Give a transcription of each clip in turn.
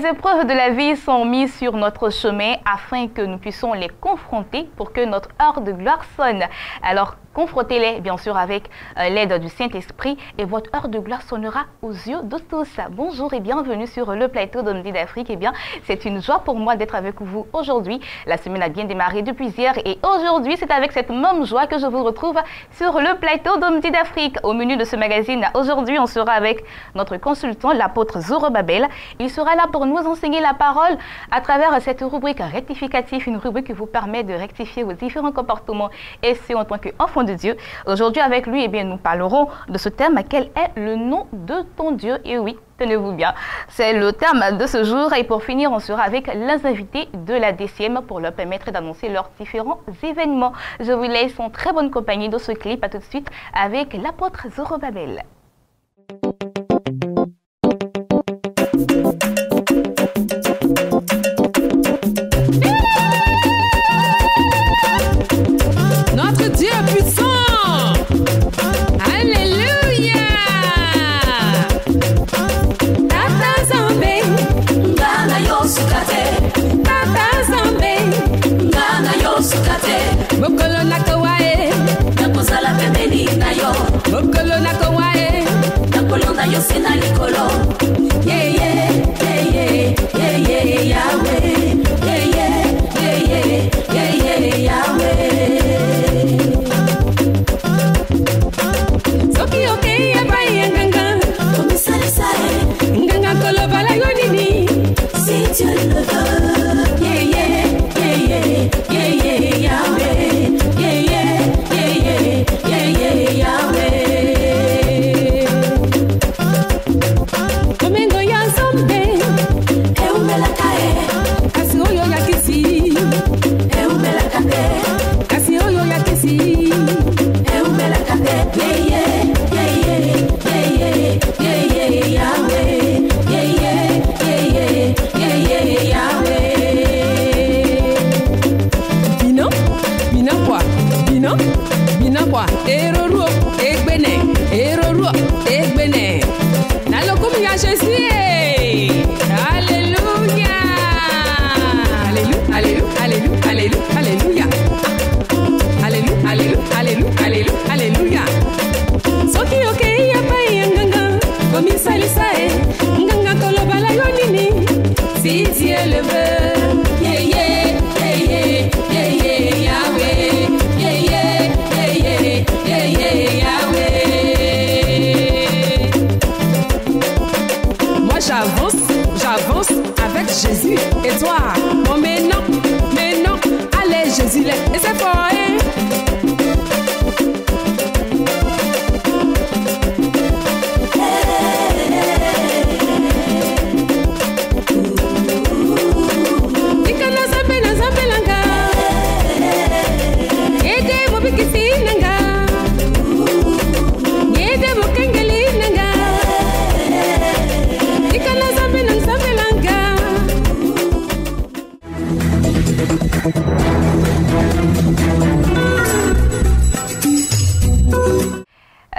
les épreuves de la vie sont mises sur notre chemin afin que nous puissions les confronter pour que notre heure de gloire sonne. Alors, confrontez-les, bien sûr, avec l'aide du Saint-Esprit et votre heure de gloire sonnera aux yeux de tous. Bonjour et bienvenue sur le plateau de Midi d'Afrique. Eh bien, c'est une joie pour moi d'être avec vous aujourd'hui. La semaine a bien démarré depuis hier et aujourd'hui, c'est avec cette même joie que je vous retrouve sur le plateau de Midi d'Afrique. Au menu de ce magazine, aujourd'hui, on sera avec notre consultant, l'apôtre Zorobabel. Il sera là pour nous enseigner la parole à travers cette rubrique rectificative, une rubrique qui vous permet de rectifier vos différents comportements et c'est en tant qu'enfant de Dieu. Aujourd'hui, avec lui, eh bien, nous parlerons de ce thème. Quel est le nom de ton Dieu? Et oui, tenez-vous bien, c'est le thème de ce jour. Et pour finir, on sera avec les invités de la DCM pour leur permettre d'annoncer leurs différents événements. Je vous laisse en très bonne compagnie dans ce clip. À tout de suite avec l'apôtre Zorobabel. Notre Dieu est puissant. Alléluia. Tata Zambé, Ngana Yosukate. Tata Zambé, Ngana Yosukate. Mokolo nakawae, nakozala pembeni na yo. Mokolo nakawae, nakolonda yo sena likolo. Yeah yeah yeah yeah yeah yeah Yahweh. Yeah yeah yeah yeah yeah yeah Yahweh. Soki okay ya bai nganga, komisare sare, nganga kolo bala yonini. Si tu le veux, yeah yeah yeah yeah yeah yeah Yahweh, yeah yeah yeah yeah yeah yeah Yahweh. Domingo ya Zambé, eu mela kae, kasi oyo ya kisi, eu mela kate, kasi oyo ya kisi, eu mela kate, yeah yeah. Eroro egbene nalokum ya Jésus. Alléluia, alléluia, alléluia, alléluia, alléluia, alléluia, alléluia, alléluia. Soki okay ya pai nganga komisali sae nganga kolobala yonini si Dieu le veut. Yeah yeah yeah yeah yeah yeah Yahweh. Yeah yeah yeah yeah yeah yeah Yahweh. Moi j'avance avec Jésus et toi. Oh mais non, allez Jésus et c'est fort hein.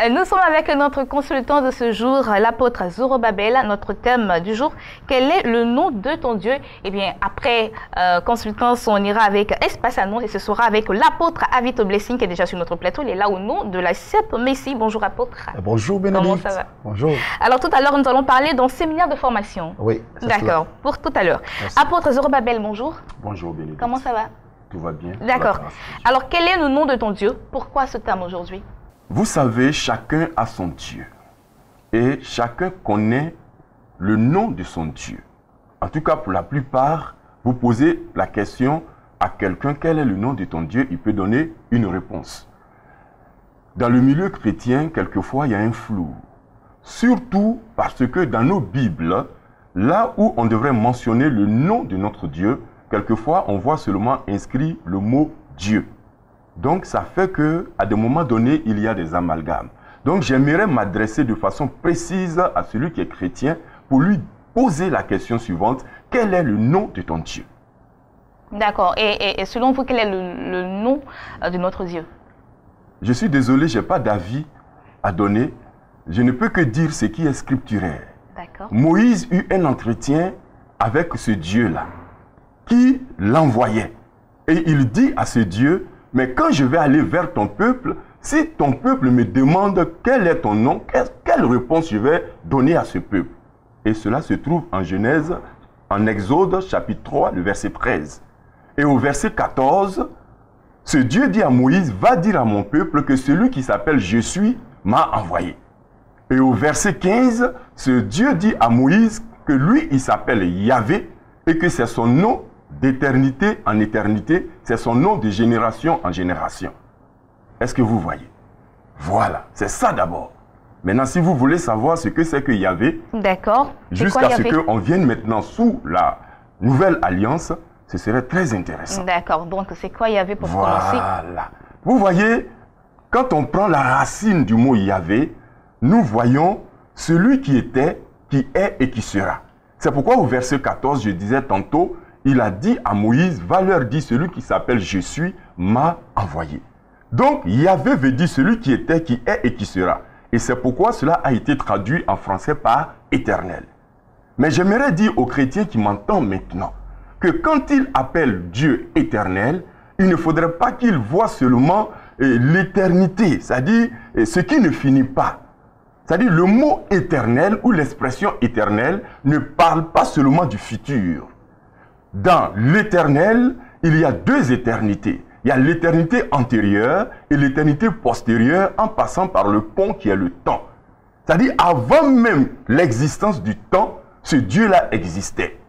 Nous sommes avec notre consultant de ce jour, l'apôtre Zorobabel. Notre thème du jour, quel est le nom de ton Dieu? Eh bien, après consultance, on ira avec Espace Annonce et ce sera avec l'apôtre Avito Blessing qui est déjà sur notre plateau. Il est là au nom de la CEP Messie. Bonjour apôtre. Bonjour Bénédicte. Comment ça va? Bonjour. Alors tout à l'heure, nous allons parler d'un séminaire de formation. Oui. D'accord, pour tout à l'heure. Apôtre Zorobabel, bonjour. Bonjour Bénédicte. Comment ça va? Tout va bien. D'accord. Alors quel est le nom de ton Dieu? Pourquoi ce thème aujourd'hui? Vous savez, chacun a son Dieu. Et chacun connaît le nom de son Dieu. En tout cas, pour la plupart, vous posez la question à quelqu'un, quel est le nom de ton Dieu? Il peut donner une réponse. Dans le milieu chrétien, quelquefois, il y a un flou. Surtout parce que dans nos Bibles, là où on devrait mentionner le nom de notre Dieu, quelquefois, on voit seulement inscrit le mot Dieu. Donc, ça fait qu'à des moments donnés, il y a des amalgames. Donc, j'aimerais m'adresser de façon précise à celui qui est chrétien pour lui poser la question suivante. Quel est le nom de ton Dieu? D'accord. Et selon vous, quel est le nom de notre Dieu? Je suis désolé, je n'ai pas d'avis à donner. Je ne peux que dire ce qui est scripturaire. D'accord. Moïse eut un entretien avec ce Dieu-là qui l'envoyait. Et il dit à ce Dieu, mais quand je vais aller vers ton peuple, si ton peuple me demande quel est ton nom, quelle réponse je vais donner à ce peuple? Et cela se trouve en Genèse, en Exode chapitre 3, le verset 13. Et au verset 14, ce Dieu dit à Moïse, va dire à mon peuple que celui qui s'appelle Je suis m'a envoyé. Et au verset 15, ce Dieu dit à Moïse que lui, il s'appelle Yahvé et que c'est son nom d'éternité en éternité, c'est son nom de génération en génération. Est-ce que vous voyez? Voilà, c'est ça d'abord. Maintenant, si vous voulez savoir ce que c'est que Yahvé, d'accord, jusqu'à ce qu'on vienne maintenant sous la nouvelle alliance, ce serait très intéressant. D'accord, donc c'est quoi Yahvé pour commencer? Voilà. Vous voyez, quand on prend la racine du mot Yahvé, nous voyons celui qui était, qui est et qui sera. C'est pourquoi au verset 14, je disais tantôt, il a dit à Moïse, va leur dire celui qui s'appelle Je suis m'a envoyé. Donc Yahvé veut dire celui qui était, qui est et qui sera. Et c'est pourquoi cela a été traduit en français par éternel. Mais j'aimerais dire aux chrétiens qui m'entendent maintenant, que quand il appelle Dieu éternel, il ne faudrait pas qu'il voit seulement l'éternité, c'est-à-dire ce qui ne finit pas. C'est-à-dire le mot éternel ou l'expression éternelle ne parle pas seulement du futur. Dans l'éternel, il y a deux éternités. Il y a l'éternité antérieure et l'éternité postérieure en passant par le pont qui est le temps. C'est-à-dire avant même l'existence du temps, ce Dieu-là existait.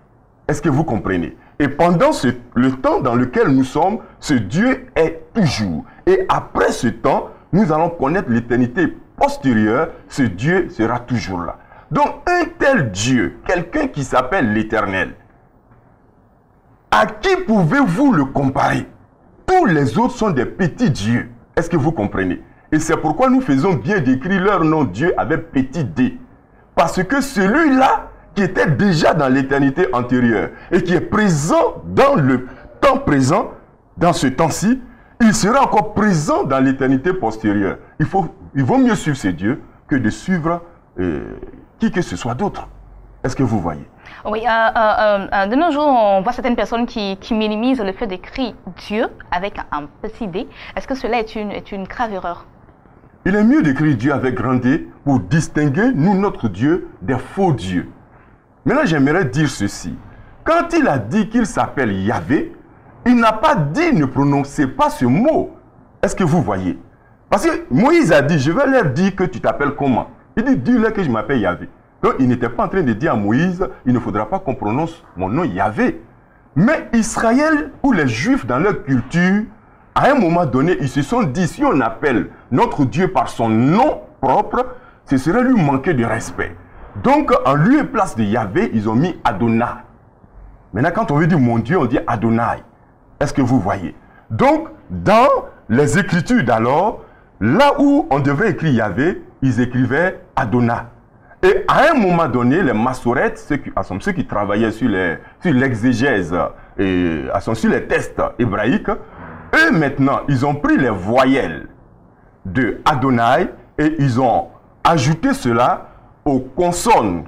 Est-ce que vous comprenez? Et pendant le temps dans lequel nous sommes, ce Dieu est toujours. Et après ce temps, nous allons connaître l'éternité postérieure, ce Dieu sera toujours là. Donc un tel Dieu, quelqu'un qui s'appelle l'Éternel, à qui pouvez-vous le comparer? Tous les autres sont des petits dieux. Est-ce que vous comprenez? Et c'est pourquoi nous faisons bien d'écrire leur nom Dieu avec petit d. Parce que celui-là, qui était déjà dans l'éternité antérieure et qui est présent dans le temps présent, dans ce temps-ci, il sera encore présent dans l'éternité postérieure. Il vaut mieux suivre ces dieux que de suivre qui que ce soit d'autre. Est-ce que vous voyez? Oui, de nos jours, on voit certaines personnes qui minimisent le fait d'écrire Dieu avec un petit d. Est-ce que cela est une grave erreur? Il est mieux d'écrire Dieu avec grand D pour distinguer, nous, notre Dieu, des faux dieux. Maintenant, j'aimerais dire ceci. Quand il a dit qu'il s'appelle Yahvé, il n'a pas dit ne prononcez pas ce mot. Est-ce que vous voyez? Parce que Moïse a dit, je vais leur dire que tu t'appelles comment? Il dit, dis-leur que je m'appelle Yahvé. Donc, il n'était pas en train de dire à Moïse, il ne faudra pas qu'on prononce mon nom Yahvé. Mais Israël ou les Juifs dans leur culture, à un moment donné, ils se sont dit, si on appelle notre Dieu par son nom propre, ce serait lui manquer de respect. Donc, en lieu et place de Yahvé, ils ont mis Adonai. Maintenant, quand on veut dire mon Dieu, on dit Adonai. Est-ce que vous voyez? Donc, dans les Écritures d'alors, là où on devrait écrire Yahvé, ils écrivaient Adonai. Et à un moment donné, les Massorètes, ceux qui travaillaient sur l'exégèse et sur les textes hébraïques, eux maintenant, ils ont pris les voyelles de Adonai et ils ont ajouté cela aux consonnes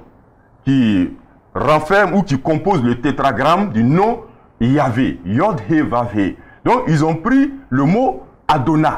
qui renferment ou qui composent le tétragramme du nom Yahvé, Yod He Vav He. Donc ils ont pris le mot Adonai.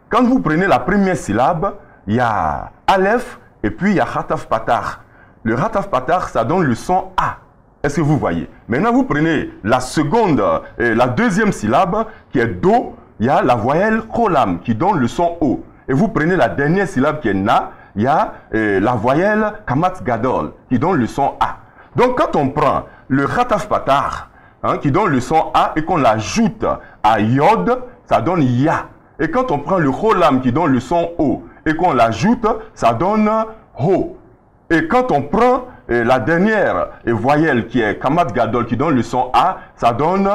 Quand vous prenez la première syllabe, il y a Aleph et puis il y a Hataf Patah. Le Hataf Patah, ça donne le son A. Est-ce que vous voyez? Maintenant vous prenez la seconde, la deuxième syllabe qui est Do, il y a la voyelle Cholam qui donne le son O. Et vous prenez la dernière syllabe qui est Na, il y a la voyelle Kamatz Gadol qui donne le son A. Donc quand on prend le Hataf Patah qui donne le son A et qu'on l'ajoute à Yod, ça donne Ya. Et quand on prend le Cholam qui donne le son O et qu'on l'ajoute, ça donne Ho. Et quand on prend la dernière voyelle qui est Kamat Gadol qui donne le son A, ça donne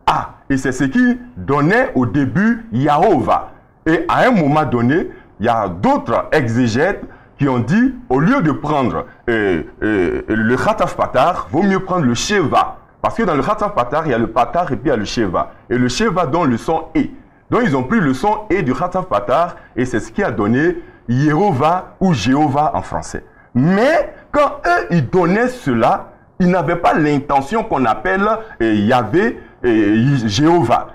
A. Et c'est ce qui donnait au début Yahovah. Et à un moment donné, il y a d'autres exégètes qui ont dit, au lieu de prendre le Hataf Patah, vaut mieux prendre le Sheva. Parce que dans le Hataf Patah, il y a le Patah et puis il y a le Sheva. Et le Sheva donne le son E. Donc ils ont pris le son E du Hataf Patah et c'est ce qui a donné Yehovah ou Jéhovah en français. Mais quand eux, ils donnaient cela, Il n'avait pas l'intention qu'on appelle Yahvé Jéhovah.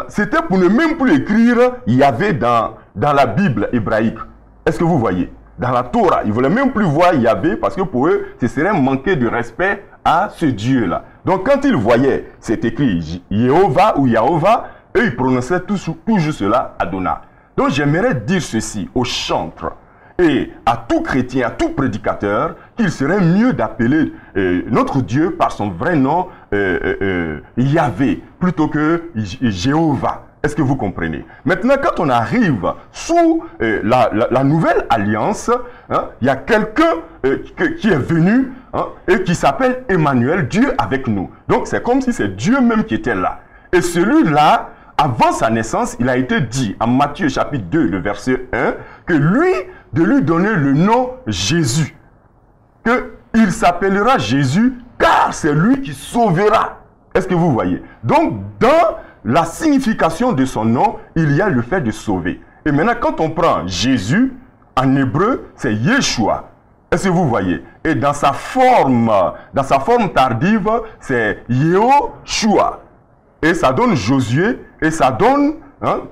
C'était pour ne même plus écrire Yahvé dans la Bible hébraïque. Est-ce que vous voyez? Dans la Torah, ils ne voulaient même plus voir Yahvé parce que pour eux, ce serait manquer de respect à ce Dieu-là. Donc quand ils voyaient, c'est écrit Jéhovah ou Yahovah, eux ils prononçaient toujours cela Adonai. Donc j'aimerais dire ceci aux chantres et à tout chrétien, à tout prédicateur, qu'il serait mieux d'appeler notre Dieu par son vrai nom Yahvé plutôt que Jéhovah. Est-ce que vous comprenez? Maintenant, quand on arrive sous la nouvelle alliance, il y a quelqu'un qui est venu et qui s'appelle Emmanuel, Dieu avec nous. Donc, c'est comme si c'est Dieu même qui était là. Et celui-là, avant sa naissance, il a été dit en Matthieu chapitre 2, le verset 1, que de lui donner le nom Jésus. Qu'il s'appellera Jésus, car c'est lui qui sauvera. Est-ce que vous voyez? Donc, dans la signification de son nom, il y a le fait de sauver. Et maintenant, quand on prend Jésus, en hébreu, c'est Yeshua. Est-ce que vous voyez? Et dans sa forme tardive, c'est Yehoshua. Et ça donne Josué, et ça donne,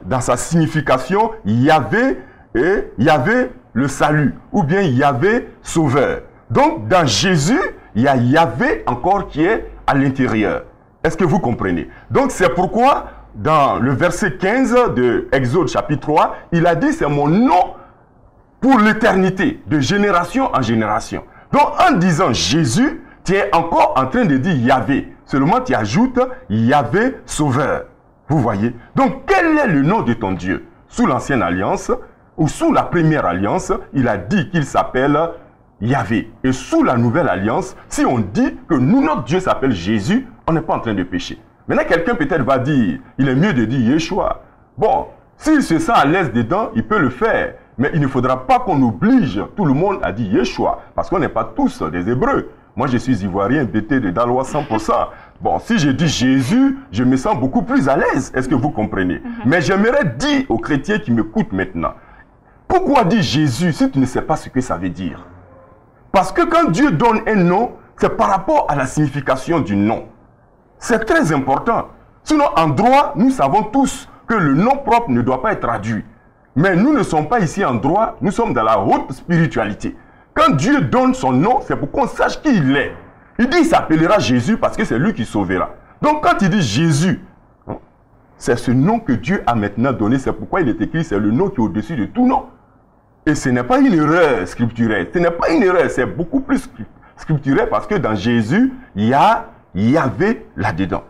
dans sa signification, Yahvé, et Yahvé le salut, ou bien Yahvé sauveur. Donc, dans Jésus, il y a Yahvé encore qui est à l'intérieur. Est-ce que vous comprenez? Donc, c'est pourquoi, dans le verset 15 de Exode chapitre 3, il a dit, c'est mon nom pour l'éternité, de génération en génération. Donc, en disant Jésus, tu es encore en train de dire Yahvé. Seulement, tu ajoutes Yahvé sauveur. Vous voyez? Donc, quel est le nom de ton Dieu? Sous l'ancienne alliance, ou sous la première alliance, il a dit qu'il s'appelle Yahvé. Et sous la nouvelle alliance, si on dit que notre Dieu s'appelle Jésus, on n'est pas en train de pécher. Maintenant, quelqu'un peut-être va dire, il est mieux de dire Yeshua. Bon, s'il se sent à l'aise dedans, il peut le faire. Mais il ne faudra pas qu'on oblige tout le monde à dire Yeshua. Parce qu'on n'est pas tous des Hébreux. Moi, je suis ivoirien, bêté de Dalois 100%. Bon, si je dis Jésus, je me sens beaucoup plus à l'aise. Est-ce que vous comprenez? Mais j'aimerais dire aux chrétiens qui m'écoutent maintenant, pourquoi dire Jésus si tu ne sais pas ce que ça veut dire? Parce que quand Dieu donne un nom, c'est par rapport à la signification du nom. C'est très important. Sinon, en droit, nous savons tous que le nom propre ne doit pas être traduit. Mais nous ne sommes pas ici en droit, nous sommes dans la haute spiritualité. Quand Dieu donne son nom, c'est pour qu'on sache qui il est. Il dit qu'il s'appellera Jésus parce que c'est lui qui sauvera. Donc quand il dit Jésus, c'est ce nom que Dieu a maintenant donné. C'est pourquoi il est écrit, c'est le nom qui est au-dessus de tout nom. Et ce n'est pas une erreur scripturelle. Ce n'est pas une erreur, c'est beaucoup plus scripturel parce que dans Jésus, il y avait là-dedans.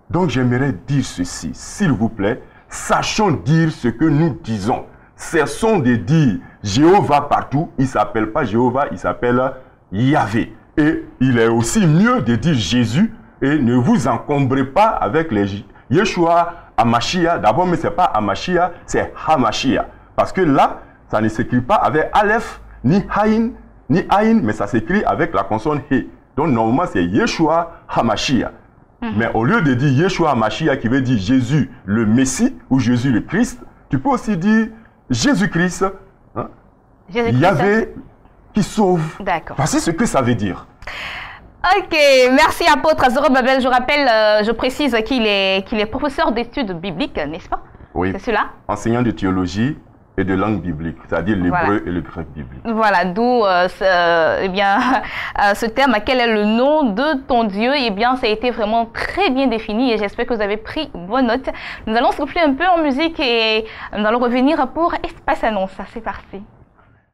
Donc j'aimerais dire ceci, s'il vous plaît, sachons dire ce que nous disons. Cessons de dire Jéhovah partout. Il ne s'appelle pas Jéhovah, il s'appelle Yahvé. Et il est aussi mieux de dire Jésus et ne vous encombrez pas avec les Yeshua, Hamashia. D'abord, mais ce n'est pas Hamashia, c'est Hamashia. Parce que là, ça ne s'écrit pas avec Aleph, ni Haïn, mais ça s'écrit avec la consonne He. Donc normalement, c'est Yeshua, Hamashia. Mais au lieu de dire Yeshua, Hamashia, qui veut dire Jésus, le Messie, ou Jésus, le Christ, tu peux aussi dire Jésus-Christ, Yahvé qui sauve. D'accord. Voici ce que ça veut dire. Ok, merci apôtre Zorobabel. Je rappelle, je précise qu'il est professeur d'études bibliques, n'est-ce pas? Oui. C'est cela? Enseignant de théologie et de langue biblique, c'est-à-dire l'hébreu et le grec biblique. Voilà, d'où ce terme, quel est le nom de ton Dieu? Eh bien, ça a été vraiment très bien défini et j'espère que vous avez pris bonne note. Nous allons souffler un peu en musique et nous allons revenir pour Espace Annonce. C'est parti.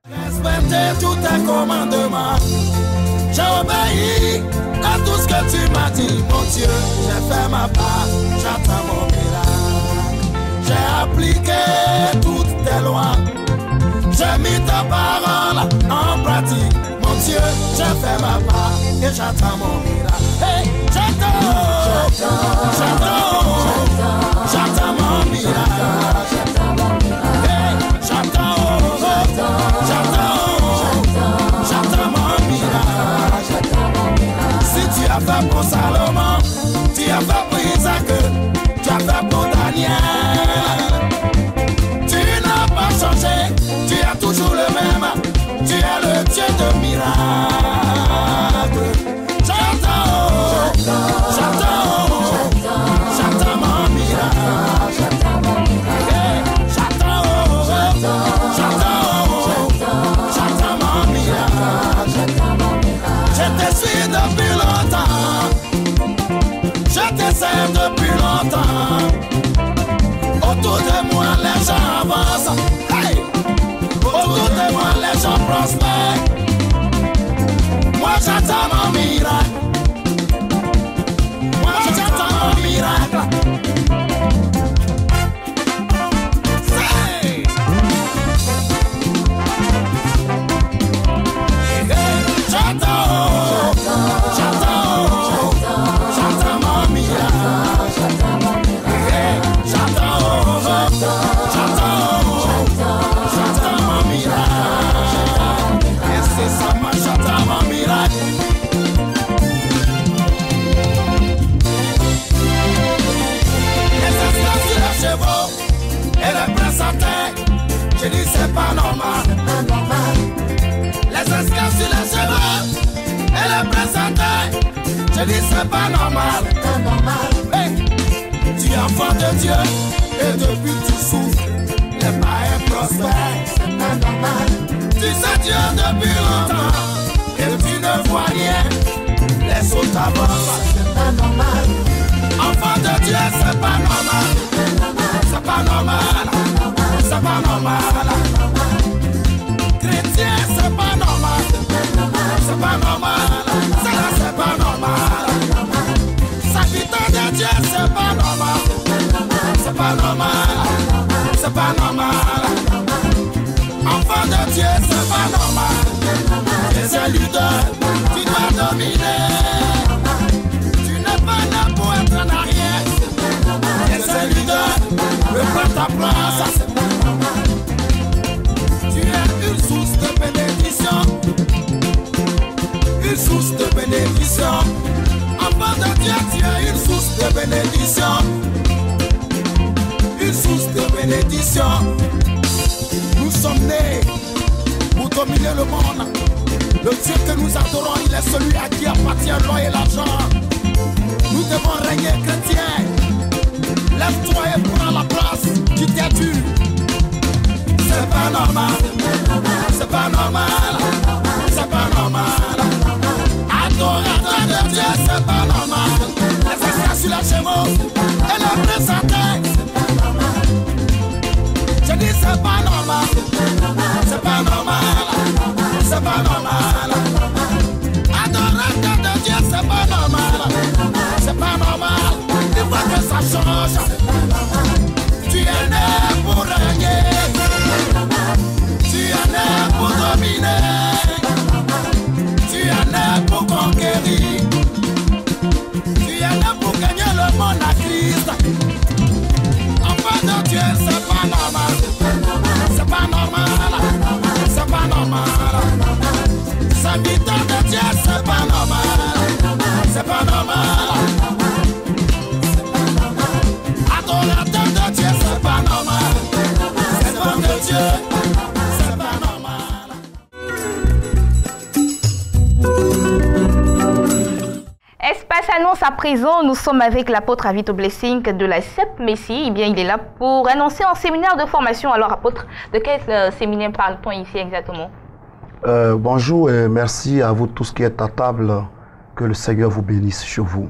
Respecter tous tes commandements, j'ai obéi à tout ce que tu m'as dit, mon Dieu. J'ai fait ma part, j'attends mon miracle. J'ai appliqué toutes tes lois, j'ai mis ta parole en pratique, mon Dieu. J'ai fait ma part et j'attends mon miracle. Hey, j'attends mon miracle. Tu as fait pour Salomon, tu as fait pour Isaac, tu as fait pour Daniel. Tu n'as pas changé, tu es toujours le même, tu es le Dieu de miracles. J'attends Moi j'attends mon miracle. Moi j'attends mon miracle. Je dis c'est pas normal. Les esclaves sur les chevaux et les présentés. Je dis c'est pas normal. Hey, tu es enfant de Dieu et depuis tu souffres. Les païens prospèrent. Tu sais Dieu depuis longtemps et tu ne vois rien. Les autres avancent. Enfant de Dieu c'est pas normal. C'est pas normal. C'est pas normal. Chrétien, c'est pas normal. C'est pas normal. C'est pas normal. Serviteur de Dieu, c'est pas normal. C'est pas normal. C'est pas normal. Enfant de Dieu, c'est pas normal. Tu es un leader, tu dois dominer. Tu n'es pas là pour être en arrière. Tu es un leader, reprends ta place. Une source de bénédiction. Une source de bénédiction. Enfant de Dieu, tu es une source de bénédiction. Une source de bénédiction. Nous sommes nés pour dominer le monde. Le Dieu que nous adorons, il est celui à qui appartient l'or et l'argent. Nous devons régner chrétiens. Lève-toi et prends la place qui t'est due. C'est pas normal. C'est pas normal. C'est pas normal. Adorateur de Dieu, c'est pas normal. Les esclaves sur les chevaux et les présentés. Je dis c'est pas normal. C'est pas normal. C'est pas normal. Adorateur de Dieu, c'est pas normal. C'est pas normal. Il faut que ça change. Tu es né pour régner. Tu es né pour dominer. Tu es né pour conquérir. Tu es né pour gagner le monde à Christ. Enfant de Dieu, c'est pas normal. C'est pas normal. C'est pas normal. Serviteur de Dieu, c'est pas normal. C'est pas normal. Adorateur de Dieu, c'est pas normal. C'est pas de Dieu. Espace annonce à présent, nous sommes avec l'apôtre Avito Blessing de la CEP Messie. Eh bien, il est là pour annoncer un séminaire de formation. Alors, apôtre, de quel séminaire parle-t-on ici exactement? Bonjour et merci à vous tous qui êtes à table. Que le Seigneur vous bénisse chez vous.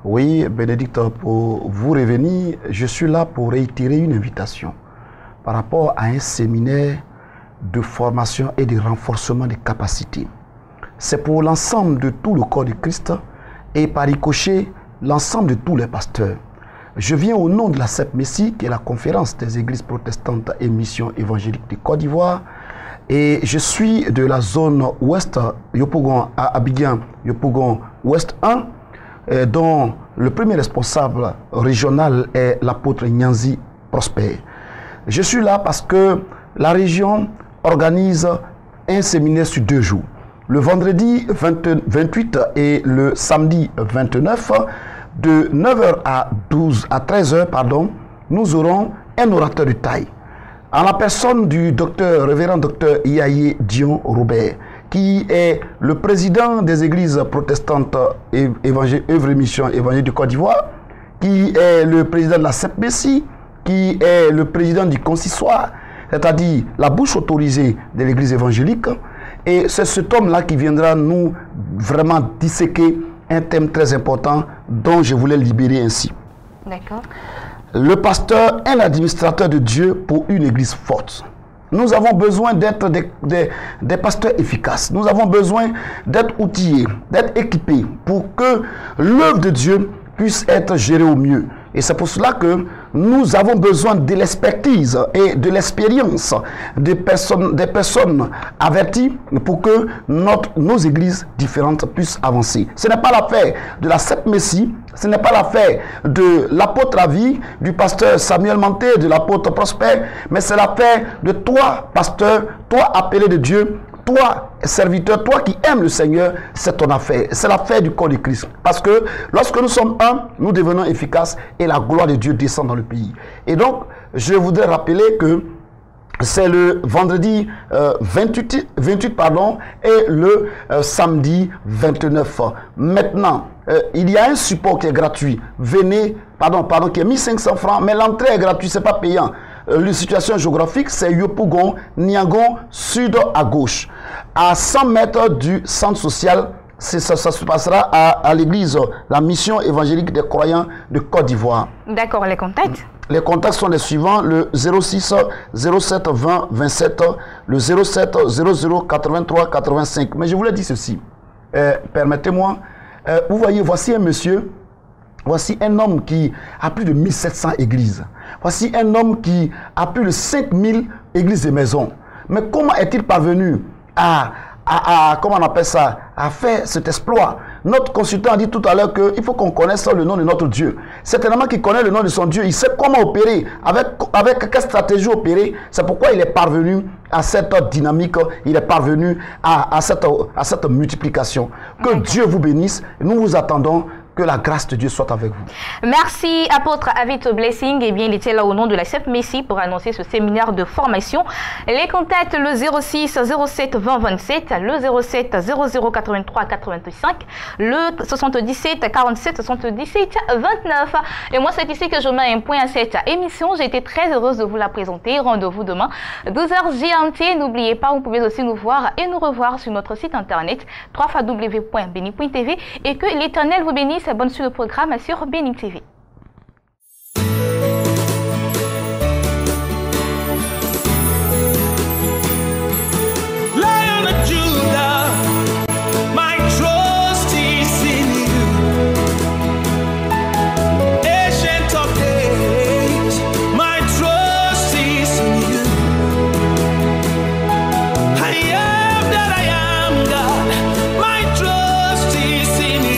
Oui, Bénédicte, pour vous revenir, je suis là pour réitérer une invitation par rapport à un séminaire de formation et de renforcement des capacités. C'est pour l'ensemble de tout le corps de Christ et par ricochet, l'ensemble de tous les pasteurs. Je viens au nom de la CEP Messie, qui est la conférence des églises protestantes et missions évangéliques de Côte d'Ivoire. Et je suis de la zone ouest, Yopougon à Abidjan, Yopougon ouest 1, dont le premier responsable régional est l'apôtre Nyanzi Prosper. Je suis là parce que la région organise un séminaire sur 2 jours. Le vendredi 28 et le samedi 29, de 9h à 13h, nous aurons un orateur de taille, en la personne du révérend docteur Yaye Dion Robert, qui est le président des églises protestantes œuvre et mission évangélique de Côte d'Ivoire, qui est le président de la CEP Messie, qui est le président du consistoire, c'est-à-dire la bouche autorisée de l'église évangélique. Et c'est cet homme-là qui viendra nous vraiment disséquer un thème très important dont je voulais libérer ainsi. D'accord. Le pasteur est l'administrateur de Dieu pour une église forte. Nous avons besoin d'être des pasteurs efficaces. Nous avons besoin d'être outillés, d'être équipés pour que l'œuvre de Dieu puisse être gérée au mieux. Et c'est pour cela que nous avons besoin de l'expertise et de l'expérience des personnes averties pour que nos églises différentes puissent avancer. Ce n'est pas l'affaire de la Sept Messie, ce n'est pas l'affaire de l'apôtre Avi, du pasteur Samuel Manté, de l'apôtre Prosper, mais c'est l'affaire de toi, pasteur, toi appelé de Dieu, toi, serviteur, toi qui aimes le Seigneur, c'est ton affaire. C'est l'affaire du corps de Christ. Parce que lorsque nous sommes un, nous devenons efficaces et la gloire de Dieu descend dans le pays. Et donc, je voudrais rappeler que c'est le vendredi 28 et le samedi 29. Maintenant, il y a un support qui est gratuit. Venez, qui est 1500 francs, mais l'entrée est gratuite, ce n'est pas payant. La situation géographique, c'est Yopougon, Niagon, sud à gauche. À 100 mètres du centre social, ça se passera à l'église, la mission évangélique des croyants de Côte d'Ivoire. D'accord, les contacts? Les contacts sont les suivants, le 06 07 20 27, le 07 00 83 85. Mais je voulais dire ceci, permettez-moi, vous voyez, voici un monsieur, voici un homme qui a plus de 1700 églises. Voici un homme qui a plus de 5000 églises et maisons. Mais comment est-il parvenu comment on appelle ça, à faire cet exploit? Notre consultant a dit tout à l'heure qu'il faut qu'on connaisse le nom de notre Dieu. Certainement qu'il connaît le nom de son Dieu. Il sait comment opérer, avec quelle stratégie opérer. C'est pourquoi il est parvenu à cette dynamique, il est parvenu à cette multiplication. Que Dieu vous bénisse. Nous vous attendons. Que la grâce de Dieu soit avec vous. Merci, apôtre Avid Blessing. Eh bien, il était là au nom de la Sept Messie pour annoncer ce séminaire de formation. Les contacts, le 06 07 20 27, le 07 00 83 85, le 77 47 77 29. Et moi, c'est ici que je mets un point à cette émission. J'ai été très heureuse de vous la présenter. Rendez-vous demain, 12h GMT. N'oubliez pas, vous pouvez aussi nous voir et nous revoir sur notre site internet www.beni.tv et que l'Éternel vous bénisse. Bonne suite de programme sur Béni TV. Lion of Judah, my trust is in you. Ancient of days, my trust is in you. I am that I am, God. My trust is in you.